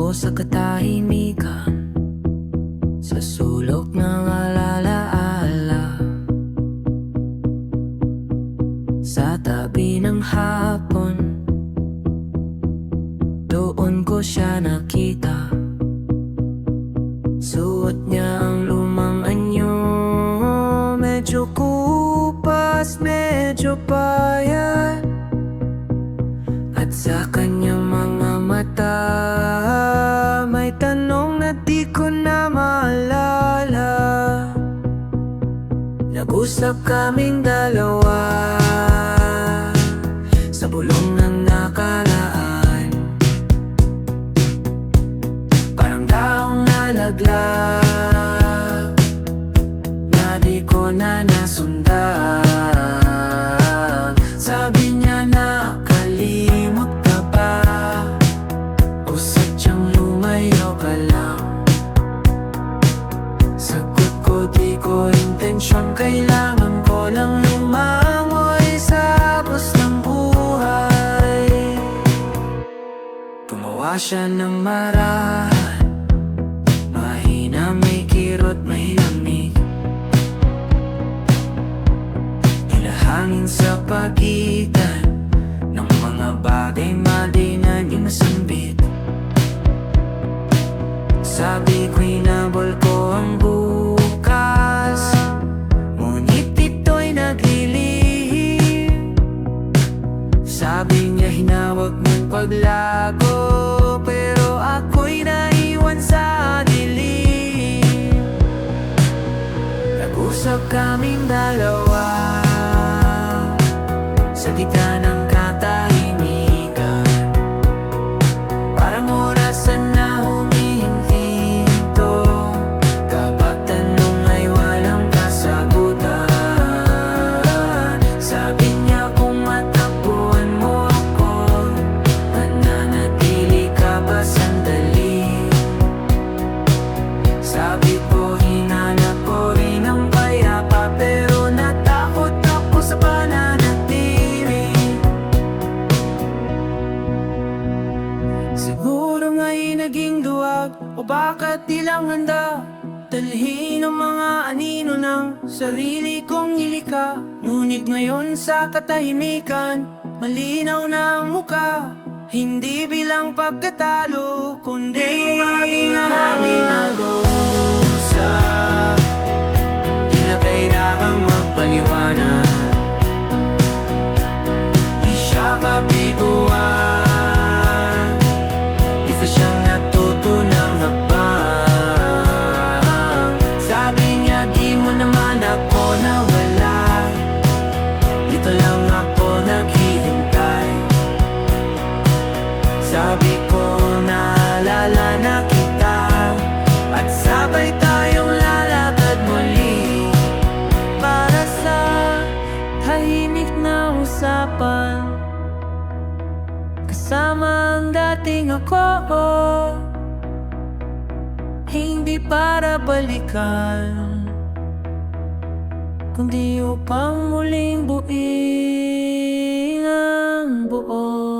ako sa katahimikan, sa sulok ng alaala. Sa tabi ng hapon, doon ko siya nakita. Suot niya ang lumang anyo, medyo kupas, medyo payat. At sa kanyang mga mata, may tanong na di ko na maalala. Nag-usap kaming dalawa sa bulong ng nakaraan, parang daong nalaglag na di ko na nasundan. Sabi niya, nakalimot ka ba o sadyang lumayo ka lang? Sagot ko, di ko intensyon, kailangan ko lang lumangoy sa hapos ng buhay. Gumawa siya ng marahan, mahina, may kirot, may lamig. Ilahangin sa pagitan ng mga bagay, madinan yung nasambit. Sabi ko'y nabol ko ang bukas, ngunit ito'y naglilihim. Sabi niya, hinawag ng paglago, pero ako'y naiwan sa dilim. Nag-usap kaming dalawa sa gitna ng katahimikan, parang orasan na humihinto. Kapag tanong ay walang kasagutan, sabi niya, kung matakbuhan mo ako, mananatili ka ba sandali? Sabi ko, hinanap ko rin ang payapa, pero natakot ako sa pananatili. Siguro nga'y naging duwag, o bakit di lang handa dalhin ang mga anino ng sarili kong nilika. Ngunit ngayon sa katahimikan, malinaw na ang muka, hindi bilang pagkatalo, kundi maging hangin na usap. Di na kailangang magpaliwanag, di siya kabiguan, di pa siyang natuto ng habang. Sabi niya, di mo naman ako nawala, dito lang ako naghihintay. Sabi ko, naalala na kita, at sabay tayong lalakad muli, para sa tahimik na usapan, kasama ang dating ako, hindi para balikan, kundi upang muling buuin ang buo.